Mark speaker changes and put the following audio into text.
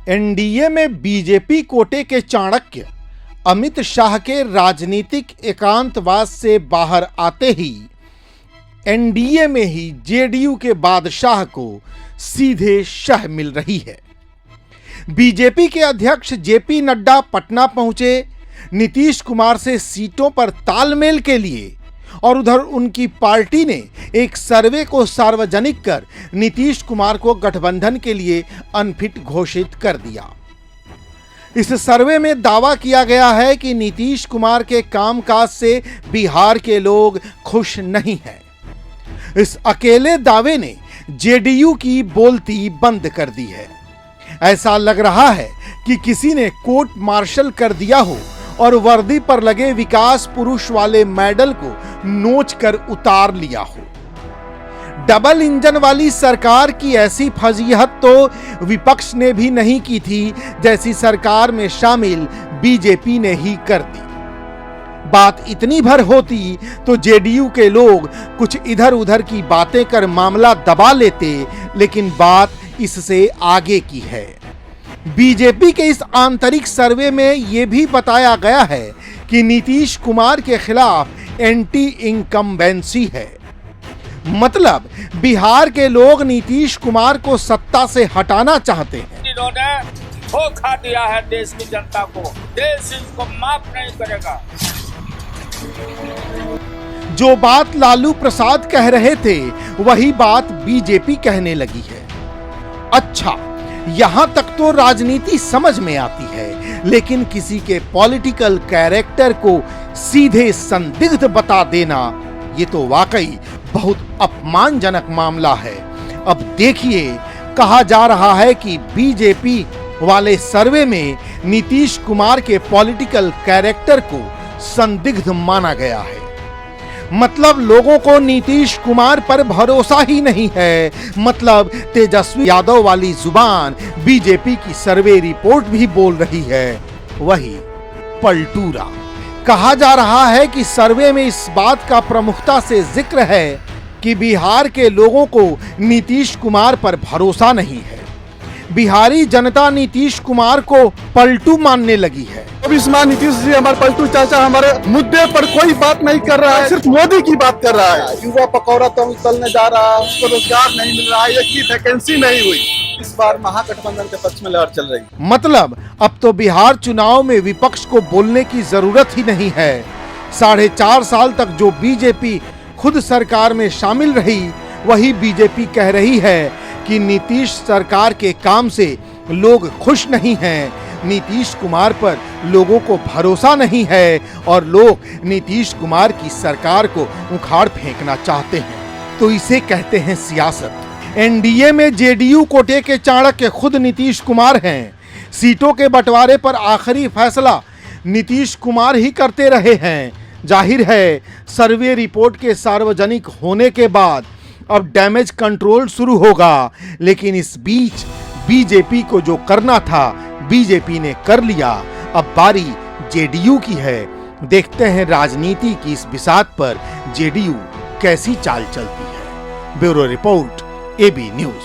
Speaker 1: NDA में BJP कोटे के चाणक्य अमित शाह के राजनीतिक एकांतवास से बाहर आते ही एनडीए में ही जेडीयू के बादशाह को सीधे शह मिल रही है। बीजेपी के अध्यक्ष जेपी नड्डा पटना पहुंचे नीतीश कुमार से सीटों पर तालमेल के लिए, और उधर उनकी पार्टी ने एक सर्वे को सार्वजनिक कर नीतीश कुमार को गठबंधन के लिए अनफिट घोषित कर दिया। इस सर्वे में दावा किया गया है कि नीतीश कुमार के कामकाज से बिहार के लोग खुश नहीं हैं। इस अकेले दावे ने जेडीयू की बोलती बंद कर दी है। ऐसा लग रहा है कि किसी ने कोर्ट मार्शल कर दिया हो और वर्दी पर लगे विकास पुरुष वाले मेडल को नोच कर उतार लिया हो। डबल इंजन वाली सरकार की ऐसी फजीहत तो विपक्ष ने भी नहीं की थी जैसी सरकार में शामिल बीजेपी ने ही कर दी। बात इतनी भर होती तो जेडीयू के लोग कुछ इधर उधर की बातें कर मामला दबा लेते, लेकिन बात इससे आगे की है। बीजेपी के इस आंतरिक सर्वे में यह भी बताया गया है कि नीतीश कुमार के खिलाफ एंटी इनकम्बेंसी है। मतलब बिहार के लोग नीतीश कुमार को सत्ता से हटाना चाहते हैं।
Speaker 2: इन्होंने धोखा दिया है देश की जनता को, देश इसको माफ नहीं करेगा।
Speaker 1: जो बात लालू प्रसाद कह रहे थे वही बात बीजेपी कहने लगी है। अच्छा, यहां तक तो राजनीति समझ में आती है, लेकिन किसी के पॉलिटिकल कैरेक्टर को सीधे संदिग्ध बता देना, ये तो वाकई बहुत अपमानजनक मामला है। अब देखिए, कहा जा रहा है कि बीजेपी वाले सर्वे में नीतीश कुमार के पॉलिटिकल कैरेक्टर को संदिग्ध माना गया है। मतलब लोगों को नीतीश कुमार पर भरोसा ही नहीं है। मतलब तेजस्वी यादव वाली जुबान बीजेपी की सर्वे रिपोर्ट भी बोल रही है, वही पलटूरा। कहा जा रहा है कि सर्वे में इस बात का प्रमुखता से जिक्र है कि बिहार के लोगों को नीतीश कुमार पर भरोसा नहीं है। बिहारी जनता नीतीश कुमार को पलटू मानने लगी है।
Speaker 3: अब इस मां नीतीश जी हमारे पलटू चाचा हमारे मुद्दे पर कोई बात नहीं कर रहा है, सिर्फ मोदी की बात कर रहा है। युवा पकौड़ा तो चलने जा रहा है, उसको रोजगार नहीं मिल रहा है, एक की वैकेंसी नहीं हुई। इस बार महागठबंधन के पक्ष में लहर चल रही है।
Speaker 1: मतलब अब तो बिहार चुनाव में विपक्ष को बोलने की जरूरत ही नहीं है। 4.5 साल तक जो बीजेपी खुद सरकार में शामिल रही, वही बीजेपी कह रही है कि नीतीश सरकार के काम से लोग खुश नहीं हैं, नीतीश कुमार पर लोगों को भरोसा नहीं है और लोग नीतीश कुमार की सरकार को उखाड़ फेंकना चाहते हैं। तो इसे कहते हैं सियासत। एनडीए में जेडीयू कोटे के चाणक्य खुद नीतीश कुमार हैं। सीटों के बंटवारे पर आखिरी फैसला नीतीश कुमार ही करते रहे हैं। जाहिर है, सर्वे रिपोर्ट के सार्वजनिक होने के बाद अब डैमेज कंट्रोल शुरू होगा, लेकिन इस बीच बीजेपी को जो करना था बीजेपी ने कर लिया। अब बारी जेडीयू की है। देखते हैं राजनीति की इस बिसात पर जेडीयू कैसी चाल चलती है। Bureau report, AB news.